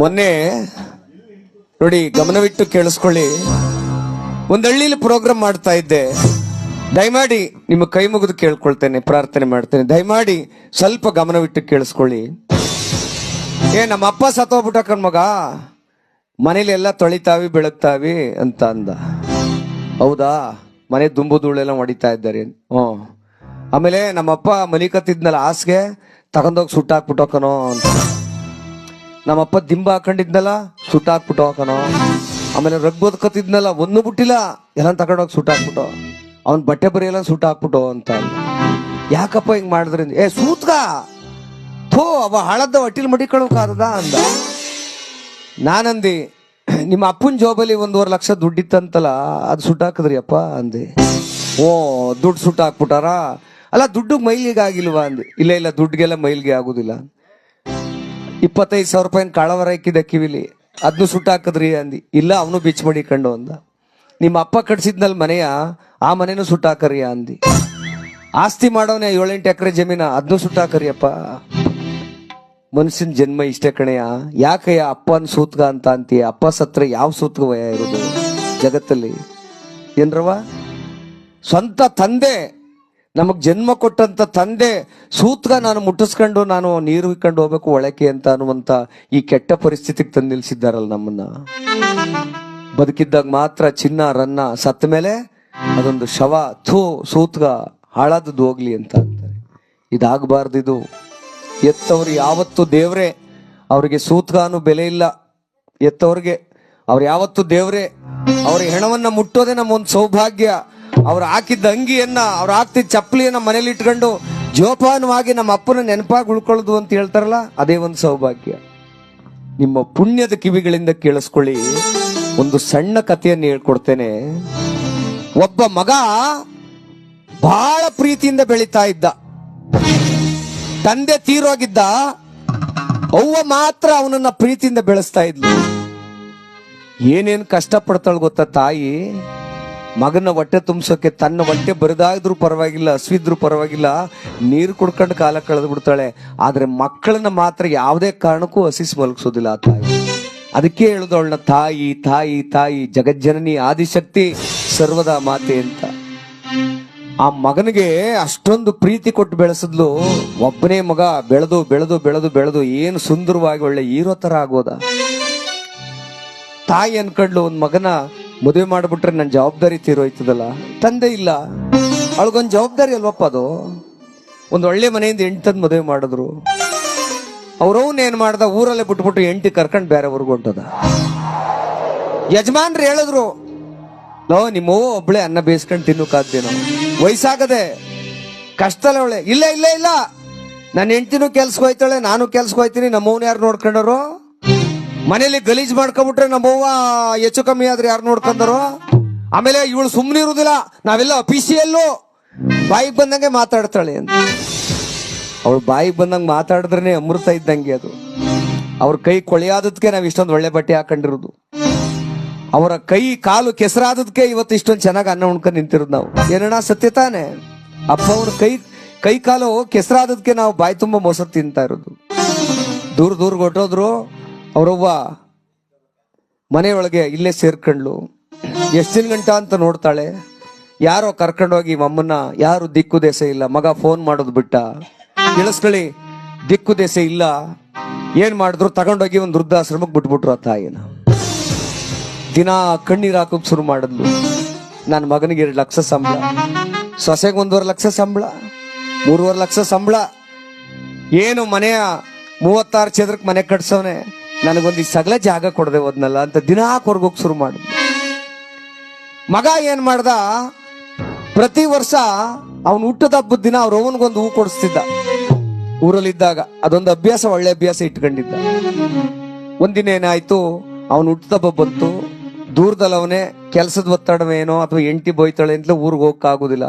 ಮೊನ್ನೆ ನೋಡಿ, ಗಮನವಿಟ್ಟು ಕೇಳಿಸ್ಕೊಳ್ಳಿ. ಒಂದು ಹಳ್ಳಿಲಿ ಪ್ರೋಗ್ರಾಮ್ ಮಾಡ್ತಾ ಇದ್ದೆ. ದಯಮಾಡಿ ನಿಮ್ಮ ಕೈ ಮುಗಿದು ಕೇಳ್ಕೊಳ್ತೇನೆ, ಪ್ರಾರ್ಥನೆ ಮಾಡ್ತೇನೆ. ದಯಮಾಡಿ ಸ್ವಲ್ಪ ಗಮನವಿಟ್ಟು ಕೇಳಿಸ್ಕೊಳ್ಳಿ. ನಮ್ಮ ಅಪ್ಪ ಸತ್ತೋಗ್ಬಿಟ್ಟ ಕಣ್ಮಗ, ಮನೇಲಿ ಎಲ್ಲ ತೊಳಿತಾವಿ ಬೆಳಗ್ತಾವಿ ಅಂತ ಅಂದ. ಹೌದಾ? ಮನೆ ದುಂಬು ಧೂಳೆಲ್ಲ ಹೊಡಿತಾ ಇದ್ದಾರೆ. ಆಮೇಲೆ ನಮ್ಮಪ್ಪ ಮಲಿಕತ್ತಿದ್ನಲ್ಲ ಹಾಸ್ಗೆ, ತಗೊಂಡೋಗಿ ಸುಟ್ಟಾಕ್ಬಿಟ್ಟೋಕನೋ ಅಂತ. ನಮ್ಮಪ್ಪ ದಿಂಬ ಹಾಕೊಂಡಿದ್ನಲ್ಲ, ಸುಟ್ಟಾಕ್ಬಿಟ್ಟೋಕನೋ. ಆಮೇಲೆ ರಗ್ ಬದುಕತ್ತಿದ್ನಲ್ಲ, ಒಂದು ಬಿಟ್ಟಿಲ್ಲ, ಎಲ್ಲ ತಗೊಂಡೋಗಿ ಸುಟ್ಟಾಕ್ಬಿಟ್ಟು. ಅವ್ನ ಬಟ್ಟೆ ಬರಿ ಎಲ್ಲ ಸುಟ್ಟಾಕ್ಬಿಟ್ಟು ಅಂತ. ಯಾಕಪ್ಪ ಹಿಂಗ್ ಮಾಡಿದ್ರಿ? ಸೂತ್ಗ ಥೋ, ಅವ ಹಾಳದ್ದ ಹೊಟ್ಟಿಲ್ ಮಡಿಕೊಳ್ಳೋಕಾರದ ಅಂದ. ನಾನಂದಿ, ನಿಮ್ಮ ಅಪ್ಪನ ಜೋಬಲ್ಲಿ 1.5 ಲಕ್ಷ ದುಡ್ಡಿತ್ತಂತಲ್ಲ, ಅದು ಸುಟ್ಟಾಕದ್ರಿ ಅಪ್ಪ ಅಂದೆ. ದುಡ್ಡು ಸುಟ್ಟಾಕ್ಬಿಟ್ಟಾರ? ಅಲ್ಲ, ದುಡ್ಡು ಮೈಲಿಗೆ ಆಗಿಲ್ವಾ ಅಂದೆ. ಇಲ್ಲ ದುಡ್ಡಿಗೆಲ್ಲ ಮೈಲಿಗೆ ಆಗುದಿಲ್ಲ. 25,000 ರೂಪಾಯಿನ ಕಾಳವರ ಹಾಕಿದ ಕಿವಿಲಿ, ಅದನ್ನು ಸುಟ್ಟಾಕದ್ರಿ ಅಂದಿ. ಇಲ್ಲ, ಅವನು ಬಿಚ್ ಮಡಿಕೊಂಡು ಅಂದ. ನಿಮ್ಮ ಅಪ್ಪ ಕಟ್ಸಿದ್ನಲ್ಲಿ ಮನೆಯ, ಆ ಮನೇನು ಸುಟ್ಟಾಕರಿಯ ಅಂದಿ. ಆಸ್ತಿ ಮಾಡೋನೆ 7-8 ಎಕರೆ ಜಮೀನ, ಅದನ್ನು ಸುಟ್ಟಾಕರಿಯಪ್ಪ. ಮನುಷ್ಯನ ಜನ್ಮ ಇಷ್ಟೇ ಕಣೆಯ. ಯಾಕಯ್ಯ ಅಪ್ಪನ ಸೂತ್ಗ ಅಂತ ಅಂತೀಯ? ಅಪ್ಪ ಸತ್ರ ಯಾವ ಸೂತ್ಗ ವಯ ಇರೋದು ಜಗತ್ತಲ್ಲಿ? ಏನ್ರವ? ಸ್ವಂತ ತಂದೆ, ನಮಗ್ ಜನ್ಮ ಕೊಟ್ಟಂತ ತಂದೆ ಸೂತ್ಗ ನಾನು ಮುಟ್ಟಿಸ್ಕೊಂಡು ನಾನು ನೀರು ಇಕ್ಕೊಂಡು ಹೋಗ್ಬೇಕು ಒಳಕ್ಕೆ ಅಂತ ಅನ್ನುವಂತ ಈ ಕೆಟ್ಟ ಪರಿಸ್ಥಿತಿಗೆ ತಂದು ನಿಲ್ಸಿದ್ದಾರಲ್ಲ ನಮ್ಮನ್ನ. ಬದುಕಿದ್ದಾಗ ಮಾತ್ರ ಚಿನ್ನ ರನ್ನ, ಸತ್ತ ಮೇಲೆ ಅದೊಂದು ಶವ, ಥೂ ಸೂತ್ಗ, ಹಾಳಾದದ್ದು ಹೋಗ್ಲಿ ಅಂತ ಅಂತಾರೆ. ಇದಾಗಬಾರ್ದಿದು. ಎತ್ತವ್ರು ಯಾವತ್ತು ದೇವ್ರೆ, ಅವ್ರಿಗೆ ಸೂತ್ಗಾನು ಬೆಲೆ ಇಲ್ಲ. ಎತ್ತವ್ರಿಗೆ ಅವ್ರು ಯಾವತ್ತು ದೇವ್ರೆ. ಅವ್ರ ಹೆಣವನ್ನ ಮುಟ್ಟೋದೇ ನಮ್ಮೊಂದು ಸೌಭಾಗ್ಯ. ಅವ್ರು ಹಾಕಿದ್ದ ಅಂಗಿಯನ್ನ, ಅವ್ರು ಹಾಕ್ತಿದ್ದ ಚಪ್ಪಲಿಯನ್ನ ಮನೇಲಿ ಇಟ್ಕೊಂಡು ಜೋಪಾನವಾಗಿ ನಮ್ಮ ಅಪ್ಪನ ನೆನಪಾಗಿ ಉಳ್ಕೊಳ್ಳೋದು ಅಂತ ಹೇಳ್ತಾರಲ್ಲ, ಅದೇ ಒಂದು ಸೌಭಾಗ್ಯ. ನಿಮ್ಮ ಪುಣ್ಯದ ಕಿವಿಗಳಿಂದ ಕೇಳಿಸ್ಕೊಳ್ಳಿ. ಒಂದು ಸಣ್ಣ ಕಥೆಯನ್ನು ಹೇಳ್ಕೊಡ್ತೇನೆ. ಒಬ್ಬ ಮಗ ಬಹಳ ಪ್ರೀತಿಯಿಂದ ಬೆಳೀತಾ ಇದ್ದ. ತಂದೆ ತೀರೋಗಿದ್ದ, ಅವ್ವ ಮಾತ್ರ ಅವನನ್ನ ಪ್ರೀತಿಯಿಂದ ಬೆಳೆಸ್ತಾ ಇದ್ಲು. ಏನೇನ್ ಕಷ್ಟ ಪಡ್ತಾಳ ಗೊತ್ತಾ ತಾಯಿ? ಮಗನ ಹೊಟ್ಟೆ ತುಂಬಿಸೋಕೆ ತನ್ನ ಹೊಟ್ಟೆ ಬರಿದಾದ್ರೂ ಪರವಾಗಿಲ್ಲ, ಹಸ್ವಿದ್ರೂ ಪರವಾಗಿಲ್ಲ, ನೀರು ಕುಡ್ಕೊಂಡು ಕಾಲ ಕಳೆದು ಬಿಡ್ತಾಳೆ. ಆದ್ರೆ ಮಕ್ಕಳನ್ನ ಮಾತ್ರ ಯಾವುದೇ ಕಾರಣಕ್ಕೂ ಹಸಿಸಿ ಮಲಗಿಸೋದಿಲ್ಲ ಆ ತಾಯಿ. ಅದಕ್ಕೆ ಹೇಳುದವಳನ್ನ ತಾಯಿ ತಾಯಿ ತಾಯಿ, ಜಗಜ್ಜನನಿ ಆದಿಶಕ್ತಿ ಸರ್ವದ ಮಾತೆ ಅಂತ. ಆ ಮಗನಿಗೆ ಅಷ್ಟೊಂದು ಪ್ರೀತಿ ಕೊಟ್ಟು ಬೆಳೆಸಿದ್ಲು. ಒಬ್ಬನೇ ಮಗ ಬೆಳೆದು ಬೆಳೆದು ಬೆಳೆದು ಬೆಳೆದು ಏನು ಸುಂದರವಾಗಿ ಒಳ್ಳೆ ಹೀರೋ ತರ ಆಗೋದ. ತಾಯಿ ಅನ್ಕೊಂಡ್ಲು, ಒಂದ್ ಮಗನ ಮದುವೆ ಮಾಡ್ಬಿಟ್ರೆ ನನ್ನ ಜವಾಬ್ದಾರಿ ತೀರೋಯ್ತದಲ್ಲ. ತಂದೆ ಇಲ್ಲ, ಅವಳಿಗೊಂದು ಜವಾಬ್ದಾರಿ ಅಲ್ವಪ್ಪ ಅದು. ಒಂದ್ ಒಳ್ಳೆ ಮನೆಯಿಂದ ಹೆಂಡ್ತಂದ್ ಮದುವೆ ಮಾಡಿದ್ರು. ಅವ್ರವ್ನ ಏನ್ ಮಾಡ್ದ, ಊರಲ್ಲೇ ಬಿಟ್ಬಿಟ್ಟು ಹೆಂಡತಿ ಕರ್ಕೊಂಡ್ ಬೇರೆ ಊರ್ಗ್ ಹೊಂಟದ. ಯಜಮಾನ್ರು ಹೇಳಿದ್ರು, ಲೋ ನಿಮ್ಮವ್ವ ಒಬ್ಳೆ ಅನ್ನ ಬೇಯಿಸ್ಕೊಂಡು ತಿನ್ನೋಕಾದ್ದೇನೋ, ವಯಸ್ಸಾಗದೆ ಕಷ್ಟಲ್ಲ ಅವಳೆ. ಇಲ್ಲ ಇಲ್ಲ ಇಲ್ಲ, ನನ್ನ ಹೆಂಡತಿನೂ ಕೆಲ್ಸಕ್ಕೆ ಹೋಯ್ತಾಳೆ, ನಾನು ಕೆಲ್ಸಕ್ಕೆ ಹೋಯ್ತೀನಿ, ನಮ್ಮವ್ನ ಯಾರು ನೋಡ್ಕೊಂಡರು? ಮನೇಲಿ ಗಲೀಜ್ ಮಾಡ್ಕೊಬಿಟ್ರೆ ನಮ್ಮವ್ವ ಹೆಚ್ಚು ಕಮ್ಮಿ ಆದ್ರೆ ಯಾರು ನೋಡ್ಕೊಂಡರು? ಆಮೇಲೆ ಇವಳು ಸುಮ್ಮನೆ ಇರುದಿಲ್ಲ, ನಾವೆಲ್ಲ ಅಫಿಸಿಯಲ್ಲು ಬಾಯಿಗೆ ಬಂದಂಗೆ ಮಾತಾಡ್ತಾಳೆ ಅಂತ. ಅವಳು ಬಾಯಿಗೆ ಬಂದಂಗೆ ಮಾತಾಡಿದ್ರೇನೆ ಅಮೃತ ಇದ್ದಂಗೆ ಅದು. ಅವ್ರ ಕೈ ಕೊಳೆಯಾದದ್ಕೆ ನಾವ್ ಇಷ್ಟೊಂದು ಒಳ್ಳೆ ಬಟ್ಟೆ ಹಾಕೊಂಡಿರೋದು. ಅವರ ಕೈ ಕಾಲು ಕೆಸರಾದದ್ಕೆ ಇವತ್ತು ಇಷ್ಟೊಂದು ಚೆನ್ನಾಗಿ ಅನ್ನ ಉಣ್ಕೊಂಡು ನಿಂತಿರೋದು ನಾವು. ಏನಣ್ಣ ಸತ್ಯ ತಾನೆ? ಅಪ್ಪ ಅವ್ರ ಕೈ ಕಾಲು ಕೆಸರಾದದ್ಕೆ ನಾವು ಬಾಯಿ ತುಂಬ ಮೊಸರು ತಿಂತಾ ಇರೋದು. ದೂರ ಹೊಟ್ಟೋದ್ರು. ಅವ್ರವ್ವ ಮನೆಯೊಳಗೆ ಇಲ್ಲೇ ಸೇರ್ಕೊಂಡ್ಲು. ಎಷ್ಟು ದಿನ ಗಂಟ ಅಂತ ನೋಡ್ತಾಳೆ. ಯಾರೋ ಕರ್ಕೊಂಡೋಗಿ ಮಮ್ಮನ್ನ, ಯಾರು ದಿಕ್ಕು ದೇಶ ಇಲ್ಲ. ಮಗ ಫೋನ್ ಮಾಡೋದು ಬಿಟ್ಟ. ಕೇಳಿಸ್ಕೊಳ್ಳಿ, ದಿಕ್ಕು ದೇಶ ಇಲ್ಲ. ಏನ್ ಮಾಡಿದ್ರು, ತಗೊಂಡೋಗಿ ಒಂದು ವೃದ್ಧಾಶ್ರಮಕ್ಕೆ ಬಿಟ್ಬಿಟ್ರು ಆ ತಾಯಿನ. ದಿನ ಕಣ್ಣೀರ್ ಹಾಕೋಕ್ ಶುರು ಮಾಡಿದ್ಲು. ನನ್ನ ಮಗನಿಗೆ 2 ಲಕ್ಷ ಸಂಬಳ, ಸೊಸೆಗೆ 1.5 ಲಕ್ಷ ಸಂಬಳ, 3.5 ಲಕ್ಷ ಸಂಬಳ. ಏನು ಮನೆಯ 36 ಚದರಕ್ಕೆ ಮನೆ ಕಟ್ಸವನೆ, ನನಗೊಂದು ಸಗಲ ಜಾಗ ಕೊಡದೆ ಹೋದ್ನಲ್ಲ ಅಂತ ದಿನ ಹೊರ್ಗೋಕ್ ಶುರು ಮಾಡಿದ್ಲು. ಮಗ ಏನ್ ಮಾಡ್ದ, ಪ್ರತಿ ವರ್ಷ ಅವನು ಹುಟ್ಟದ ಹಬ್ಬದ ದಿನ ಅವ್ರ ಅವನಿಗೊಂದು ಹೂ ಕೊಡಿಸ್ತಿದ್ದ ಊರಲ್ಲಿದ್ದಾಗ. ಅದೊಂದು ಅಭ್ಯಾಸ, ಒಳ್ಳೆ ಅಭ್ಯಾಸ ಇಟ್ಕೊಂಡಿದ್ದ. ಒಂದಿನ ಏನಾಯ್ತು, ಅವನು ಹುಟ್ಟದ ಹಬ್ಬ ಬಂತು. ದೂರದಲ್ಲಿ ಅವನೇ ಕೆಲ್ಸದ ಒತ್ತಡವೇನೋ ಅಥವಾ ಹೆಂಡತಿ ಬೈತಾಳೆ ಅಂತ ಊರಿಗೆ ಹೋಗಕ್ಕಾಗುದಿಲ್ಲ.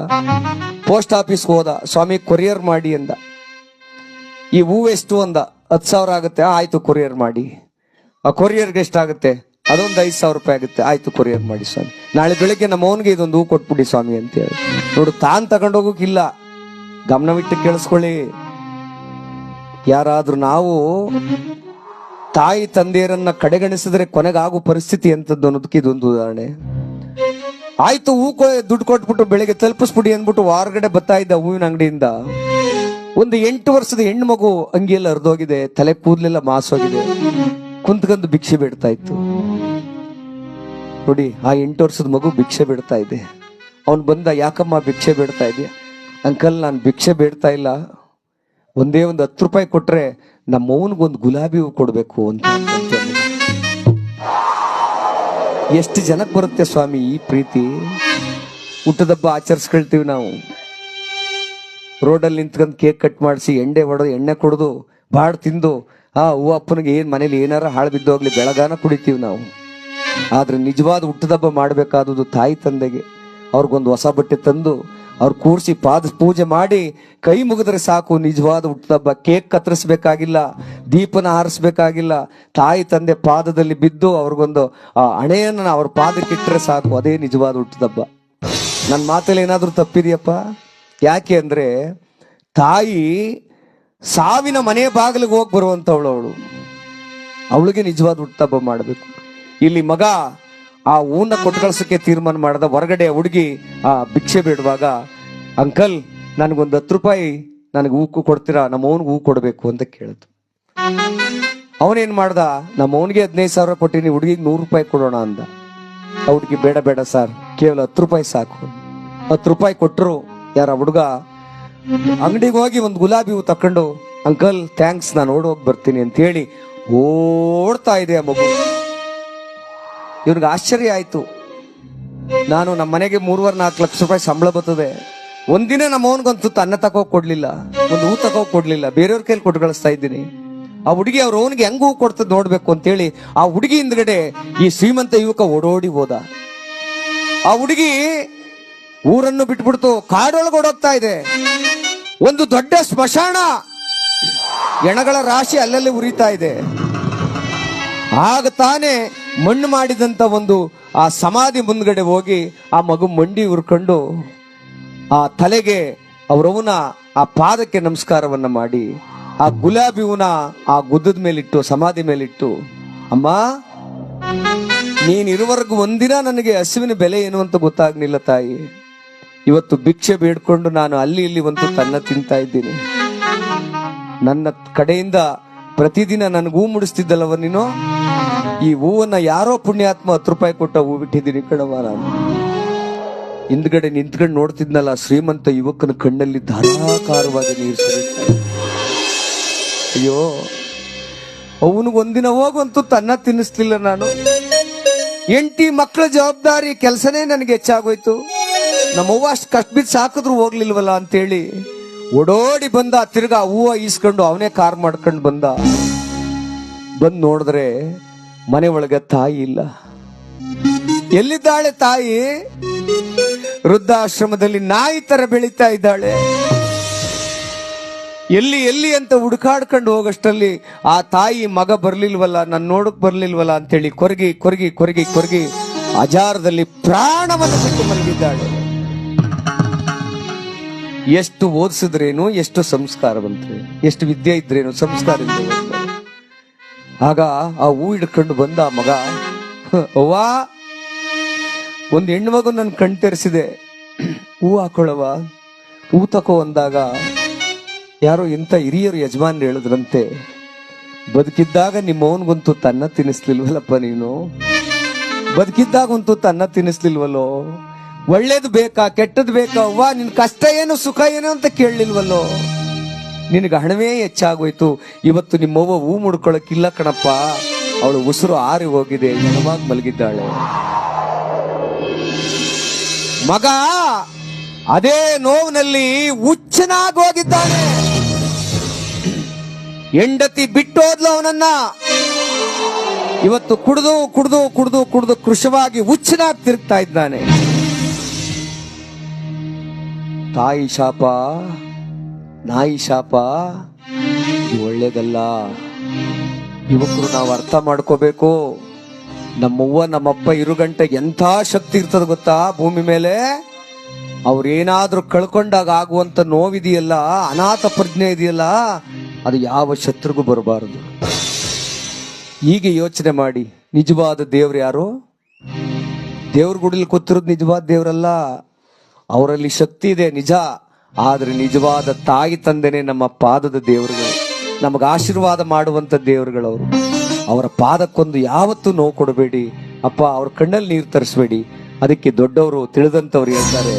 ಪೋಸ್ಟ್ ಆಫೀಸ್ಗೆ ಹೋದ. ಸ್ವಾಮಿ ಕೊರಿಯರ್ ಮಾಡಿ ಅಂದ. ಈ ಹೂ ಎಷ್ಟು ಅಂದ. 10,000 ಆಗುತ್ತೆ. ಆಯ್ತು ಕೊರಿಯರ್ ಮಾಡಿ. ಆ ಕೊರಿಯರ್ಗೆ ಎಷ್ಟಾಗುತ್ತೆ? ಅದೊಂದು 5,000 ರೂಪಾಯಿ ಆಗುತ್ತೆ. ಆಯ್ತು ಕೊರಿಯರ್ ಮಾಡಿ ಸ್ವಾಮಿ. ನಾಳೆ ಬೆಳಿಗ್ಗೆ ನಮ್ಮ ಅವನಿಗೆ ಇದೊಂದು ಹೂ ಕೊಟ್ಬಿಡಿ ಸ್ವಾಮಿ ಅಂತ ಹೇಳಿ. ನೋಡು, ತಾನ್ ತಗೊಂಡೋಗಕ್ಕಿಲ್ಲ. ಗಮನವಿಟ್ಟು ಕೇಳಿಸ್ಕೊಳ್ಳಿ. ಯಾರಾದ್ರೂ ನಾವು ತಾಯಿ ತಂದೆಯರನ್ನ ಕಡೆಗಣಿಸಿದ್ರೆ ಕೊನೆಗಾಗೋ ಪರಿಸ್ಥಿತಿ ಎಂತದ್ದು ಅನ್ನೋದಕ್ಕೆ ಇದೊಂದು ಉದಾಹರಣೆ. ಆಯ್ತು, ದುಡ್ಡು ಕೊಟ್ಬಿಟ್ಟು ಬೆಳಿಗ್ಗೆ ತಲುಪಿಸ್ಬಿಡಿ ಅಂದ್ಬಿಟ್ಟು ಹೊರಗಡೆ ಬರ್ತಾ ಇದ್ದ ಹೂವಿನ ಅಂಗಡಿಯಿಂದ ಒಂದು 8 ವರ್ಷದ ಹೆಣ್ಣು ಮಗು ಅಂಗಿಯೆಲ್ಲ ಹರಿದೋಗಿದೆ, ತಲೆ ಕೂದಲೆಲ್ಲ ಮಾಸೋಗಿದೆ, ಕುಂತ್ಕೊಂಡು ಭಿಕ್ಷೆ ಬೇಡ್ತಾ ಇತ್ತು. ನೋಡಿ, ಆ 8 ವರ್ಷದ ಮಗು ಭಿಕ್ಷೆ ಬೇಡ್ತಾ ಇದೆ. ಅವನು ಬಂದ, ಯಾಕಮ್ಮ ಭಿಕ್ಷೆ ಬೇಡ್ತಾ ಇದೆಯಾ? ಅಂಕಲ್, ನಾನು ಭಿಕ್ಷೆ ಬೇಡ್ತಾ ಇಲ್ಲ, ಒಂದೇ ಒಂದು 10 ರೂಪಾಯಿ ಕೊಟ್ರೆ ನಮ್ಮ ಅವನಿಗೊಂದು ಗುಲಾಬಿ ಹೂ ಕೊಡ್ಬೇಕು ಅಂತ. ಎಷ್ಟು ಜನಕ್ಕೆ ಬರುತ್ತೆ ಸ್ವಾಮಿ ಈ ಪ್ರೀತಿ? ಹುಟ್ಟದಬ್ಬ ಆಚರಿಸ್ಕೊಳ್ತೀವಿ ನಾವು, ರೋಡಲ್ಲಿ ನಿಂತ್ಕೊಂಡು ಕೇಕ್ ಕಟ್ ಮಾಡಿಸಿ ಎಣ್ಣೆ ಕೊಡೋದು ಬಾಡ್ ತಿಂದು ಹೂ ಅಪ್ಪನಿಗೆ ಮನೇಲಿ ಏನಾರ ಹಾಳು ಬಿದ್ದೋಗ್ಲಿ ಬೆಳಗಾನ ಕುಡಿತೀವಿ ನಾವು. ಆದ್ರೆ ನಿಜವಾದ ಹುಟ್ಟದಬ್ಬ ಮಾಡಬೇಕಾದದ್ದು ತಾಯಿ ತಂದೆಗೆ. ಅವ್ರಿಗೊಂದು ಹೊಸ ಬಟ್ಟೆ ತಂದು ಅವ್ರು ಕೂರಿಸಿ ಪಾದ ಪೂಜೆ ಮಾಡಿ ಕೈ ಮುಗಿದ್ರೆ ಸಾಕು. ನಿಜವಾದ ಹುಟ್ಟದಬ್ಬ. ಕೇಕ್ ಕತ್ತರಿಸ್ಬೇಕಾಗಿಲ್ಲ, ದೀಪನ ಹಾರಿಸ್ಬೇಕಾಗಿಲ್ಲ, ತಾಯಿ ತಂದೆ ಪಾದದಲ್ಲಿ ಬಿದ್ದು ಅವ್ರಿಗೊಂದು ಹಣೆಯನ್ನು ಅವ್ರ ಪಾದಕ್ಕಿಟ್ರೆ ಸಾಕು. ಅದೇ ನಿಜವಾದ ಹುಟ್ಟದಬ್ಬ. ನನ್ನ ಮಾತಲ್ಲಿ ಏನಾದ್ರೂ ತಪ್ಪಿದೆಯಪ್ಪ? ಯಾಕೆ ಅಂದ್ರೆ ತಾಯಿ ಸಾವಿನ ಮನೆ ಬಾಗಿಲಿಗೆ ಹೋಗಿ ಬರುವಂತವಳು ಅವಳಿಗೆ ನಿಜವಾದ ಹುಟ್ಟದಬ್ಬ ಮಾಡಬೇಕು. ಇಲ್ಲಿ ಮಗ ಆ ಹೂನ ಕೊಟ್ಟು ಕಳ್ಸಕ್ಕೆ ತೀರ್ಮಾನ ಮಾಡ್ದ. ಹೊರಗಡೆ ಹುಡುಗಿ ಆ ಭಿಕ್ಷೆ ಬೇಡುವಾಗ, ಅಂಕಲ್ ನನಗೊಂದು 10 ರೂಪಾಯಿ ನನಗೆ ಹೂ ಕೊಡ್ತೀರಾ? ನಮ್ಮ ಅವನಿಗೆ ಹೂ ಕೊಡ್ಬೇಕು ಅಂತ ಕೇಳಿತು. ಅವನೇನ್ ಮಾಡ್ದ, ನಮ್ಮ ಅವನಿಗೆ 15,000 ಕೊಟ್ಟಿನಿ, ಹುಡುಗಿಗೆ 100 ರೂಪಾಯಿ ಕೊಡೋಣ ಅಂದ. ಆ ಹುಡುಗಿ, ಬೇಡ ಬೇಡ ಸರ್, ಕೇವಲ 10 ರೂಪಾಯಿ ಸಾಕು. 10 ರೂಪಾಯಿ ಕೊಟ್ಟರು. ಯಾರ ಹುಡುಗ ಅಂಗಡಿಗೆ ಹೋಗಿ ಒಂದು ಗುಲಾಬಿ ಹೂ ತಕೊಂಡು, ಅಂಕಲ್ ಥ್ಯಾಂಕ್ಸ್, ನಾನು ಓಡೋಗಿ ಬರ್ತೀನಿ ಅಂತ ಹೇಳಿ ಓಡ್ತಾ ಇದೆ ಆ ಮಗು. ಇವ್ರಿಗೆ ಆಶ್ಚರ್ಯ ಆಯ್ತು. ನಾನು ನಮ್ಮ ಮನೆಗೆ 3-4 ಲಕ್ಷ ರೂಪಾಯಿ ಸಂಬಳ ಬರ್ತದೆ, ಒಂದಿನ ನಮ್ಮ ಅವನಿಗೊಂದು ಅನ್ನ ತಗೋಕ್ ಕೊಡ್ಲಿಲ್ಲ, ಒಂದು ಹೂ ತಗೋಕ್ ಕೊಡ್ಲಿಲ್ಲ, ಬೇರೆಯವ್ರ ಕೈಲಿ ಕೊಟ್ಟು ಕಳಿಸ್ತಾ ಇದ್ದೀನಿ. ಆ ಹುಡುಗಿ ಅವ್ರ ಅವನಿಗೆ ಹೆಂಗ್ ಹೂ ಕೊಡ್ತದೆ ನೋಡ್ಬೇಕು ಅಂತೇಳಿ ಆ ಹುಡುಗಿ ಹಿಂದ್ಗಡೆ ಈ ಶ್ರೀಮಂತ ಯುವಕ ಓಡೋಡಿ ಹೋದ. ಆ ಹುಡುಗಿ ಊರನ್ನು ಬಿಟ್ಬಿಡ್ತು, ಕಾಡೊಳಗೆ ಓಡೋಗ್ತಾ ಇದೆ. ಒಂದು ದೊಡ್ಡ ಸ್ಮಶಾನ, ಎಣಗಳ ರಾಶಿ ಅಲ್ಲಲ್ಲಿ ಉರಿತಾ ಇದೆ. ಆಗ ತಾನೇ ಮಣ್ಣು ಮಾಡಿದಂತ ಒಂದು ಆ ಸಮಾಧಿ ಮುಂದ್ಗಡೆ ಹೋಗಿ ಆ ಮಗು ಮಂಡಿ ಉರ್ಕೊಂಡು ಆ ತಲೆಗೆ ಅವರವನ ಆ ಪಾದಕ್ಕೆ ನಮಸ್ಕಾರವನ್ನ ಮಾಡಿ ಆ ಗುಲಾಬಿ ಹೂನ ಆ ಗುದ್ದದ ಮೇಲಿಟ್ಟು, ಸಮಾಧಿ ಮೇಲಿಟ್ಟು, ಅಮ್ಮ ನೀನಿರುವವರೆಗೂ ಒಂದಿನ ನನಗೆ ಹಸುವಿನ ಬೆಲೆ ಏನು ಅಂತ ಗೊತ್ತಾಗ್ಲಿಲ್ಲ ತಾಯಿ. ಇವತ್ತು ಭಿಕ್ಷೆ ಬೇಡ್ಕೊಂಡು ನಾನು ಅಲ್ಲಿ ಇಲ್ಲಿ ಒಂದು ತನ್ನ ತಿಂತಾ ಇದ್ದೀನಿ. ನನ್ನ ಕಡೆಯಿಂದ ಪ್ರತಿದಿನ ನನಗೆ ಹೂ ಮುಡಿಸ್ತಿದ್ದಲ್ಲವ ನೀನು, ಈ ಹೂವನ್ನ ಯಾರೋ ಪುಣ್ಯಾತ್ಮ 10 ರೂಪಾಯಿ ಕೊಟ್ಟ ಹೂ ಬಿಟ್ಟಿದ್ದೀನಿ ಕಣವ. ನಾನು ಹಿಂದ್ಗಡೆ ನಿಂತ್ಕೊಂಡು ನೋಡ್ತಿದ್ನಲ್ಲ, ಶ್ರೀಮಂತ ಯುವಕನ ಕಣ್ಣಲ್ಲಿ ಧಾರಾಕಾರವಾಗಿ ನೀರು ಸುರಿತಾ. ಅಯ್ಯೋ, ಅವನಿಗೊಂದಿನ ಹೋಗುವಂತೂ ತನ್ನ ತಿನ್ನಿಸ್ಲಿಲ್ಲ ನಾನು. 8 ಮಕ್ಕಳ ಜವಾಬ್ದಾರಿ ಕೆಲಸನೇ ನನಗೆ ಹೆಚ್ಚಾಗೋಯ್ತು. ನಮ್ಮವ್ವ ಅಷ್ಟು ಕಷ್ಟ ಬಿದ್ದು ಸಾಕಿದ್ರು ಹೋಗ್ಲಿಲ್ವಲ್ಲ ಅಂತೇಳಿ ಓಡೋಡಿ ಬಂದ. ತಿರ್ಗಾ ಹೂವ ಈಸ್ಕೊಂಡು ಅವನೇ ಕಾರ್ ಮಾಡ್ಕೊಂಡು ಬಂದ್ ನೋಡಿದ್ರೆ ಮನೆ ಒಳಗೆ ತಾಯಿ ಇಲ್ಲ. ಎಲ್ಲಿದ್ದಾಳೆ ತಾಯಿ? ವೃದ್ಧಾಶ್ರಮದಲ್ಲಿ ನಾಯಿ ತರ ಬೆಳೀತಾ ಇದ್ದಾಳೆ. ಎಲ್ಲಿ ಅಂತ ಹುಡುಕಾಡ್ಕೊಂಡು ಹೋಗಷ್ಟರಲ್ಲಿ ಆ ತಾಯಿ ಮಗ ಬರ್ಲಿಲ್ವಲ್ಲ, ನಾನು ನೋಡಕ್ ಬರ್ಲಿಲ್ವಲ್ಲ ಅಂತೇಳಿ ಕೊರಗಿ ಅಜಾರದಲ್ಲಿ ಪ್ರಾಣವನ್ನು ಬಿಟ್ಟು ಮಲಗಿದ್ದಾಳೆ. ಎಷ್ಟು ಓದಿಸಿದ್ರೇನು, ಎಷ್ಟು ಸಂಸ್ಕಾರವಂತರೆ, ಎಷ್ಟು ವಿದ್ಯೆ ಇದ್ರೇನು, ಸಂಸ್ಕಾರ ಇದ್ರೇನು. ಆಗ ಆ ಹೂ ಹಿಡ್ಕೊಂಡು ಬಂದ ಆ ಮಗ, ಅವ್ವಾ ಒಂದು ಹೆಣ್ಣು ಮಗು ನನ್ನ ಕಣ್ ತೆರೆಸಿದೆ, ಹೂ ಹಾಕೊಳ್ಳವ, ಹೂ ತಕೋ ಅಂದಾಗ ಯಾರೋ ಇಂಥ ಹಿರಿಯರು ಯಜಮಾನ್ರು ಹೇಳಿದ್ರಂತೆ, ಬದುಕಿದ್ದಾಗ ನಿಮ್ಮವನ್ಗಂತೂ ತನ್ನ ತಿನ್ನಿಸ್ಲಿಲ್ವಲ್ಲಪ್ಪ ನೀನು, ಬದುಕಿದ್ದಾಗಂತೂ ತನ್ನ ತಿನ್ನಿಸ್ಲಿಲ್ವಲ್ಲೋ, ಒಳ್ಳೇದು ಬೇಕಾ ಕೆಟ್ಟದ್ ಬೇಕಾ, ಅವ್ವ ನಿನ್ ಕಷ್ಟ ಏನು ಸುಖ ಏನು ಅಂತ ಕೇಳಲಿಲ್ವಲ್ಲೋ, ನಿನಗೆ ಹಣವೇ ಹೆಚ್ಚಾಗೋಯ್ತು. ಇವತ್ತು ನಿಮ್ಮವ್ವ ಹೂ ಮುಡ್ಕೊಳಕ್ಕಿಲ್ಲ ಕಣಪ್ಪ, ಅವಳು ಉಸಿರು ಆರಿ ಹೋಗಿದೆ, ಹೆಣವಾಗಿ ಮಲಗಿದ್ದಾಳೆ. ಮಗ ಅದೇ ನೋವಿನಲ್ಲಿ ಹುಚ್ಚನಾಗಿ ಹೋಗಿದ್ದಾನೆ. ಹೆಂಡತಿ ಬಿಟ್ಟೋದ್ಲು ಅವನನ್ನ. ಇವತ್ತು ಕುಡಿದು ಕೃಶವಾಗಿ ಹುಚ್ಚನಾಗಿ ತಿರುಗ್ತಾ ಇದ್ದಾನೆ. ತಾಯಿ ಶಾಪ, ನಾಯಿ ಶಾಪ, ಇದು ಒಳ್ಳೇದಲ್ಲ. ಯುವಕರು ನಾವು ಅರ್ಥ ಮಾಡ್ಕೋಬೇಕು. ನಮ್ಮವ್ವ ನಮ್ಮಪ್ಪ ಇರು ಗಂಟೆ ಎಂಥ ಶಕ್ತಿ ಇರ್ತದ ಗೊತ್ತಾ ಭೂಮಿ ಮೇಲೆ. ಅವ್ರೇನಾದ್ರೂ ಕಳ್ಕೊಂಡಾಗ ಆಗುವಂತ ನೋವಿದೆಯಲ್ಲ, ಅನಾಥ ಪ್ರಜ್ಞೆ ಇದೆಯಲ್ಲ, ಅದು ಯಾವ ಶತ್ರುಗೂ ಬರಬಾರದು. ಹೀಗೆ ಯೋಚನೆ ಮಾಡಿ, ನಿಜವಾದ ದೇವ್ರು ಯಾರು? ದೇವ್ರ ಗುಡಿಲಿ ಕೂತಿರೋದು ನಿಜವಾದ ದೇವರಲ್ಲ. ಅವರಲ್ಲಿ ಶಕ್ತಿ ಇದೆ ನಿಜ, ಆದ್ರೆ ನಿಜವಾದ ತಾಯಿ ತಂದೆನೇ ನಮ್ಮ ಪಾದದ ದೇವರುಗಳು, ನಮಗೆ ಆಶೀರ್ವಾದ ಮಾಡುವಂತ ದೇವರುಗಳವರು. ಅವರ ಪಾದಕ್ಕೊಂದು ಯಾವತ್ತೂ ನೋವು ಕೊಡಬೇಡಿ ಅಪ್ಪ, ಅವ್ರ ಕಣ್ಣಲ್ಲಿ ನೀರು ತರಿಸ್ಬೇಡಿ. ಅದಕ್ಕೆ ದೊಡ್ಡವರು ತಿಳಿದಂತವ್ರು ಹೇಳ್ತಾರೆ,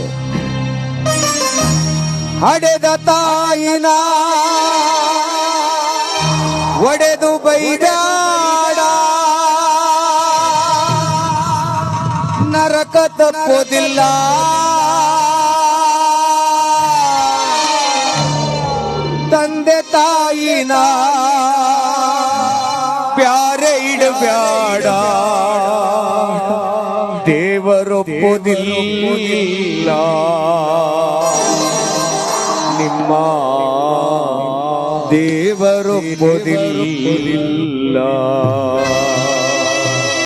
ಹಡೆದ ತಾಯಿನ ಒಡೆದು ಬೈದಾಡ, ನರಕ ತಪ್ಪೋದಿಲ್ಲ. ತಂದೆ ತಾಯಿನ ಪ್ಯಾರೆ ಇಡಬ್ಯಾಡ, ದೇವರೊಪ್ಪುದಿಲ್ಲ. ನಿಮ್ಮ ದೇವರೊಪ್ಪುದಿಲ್ಲ.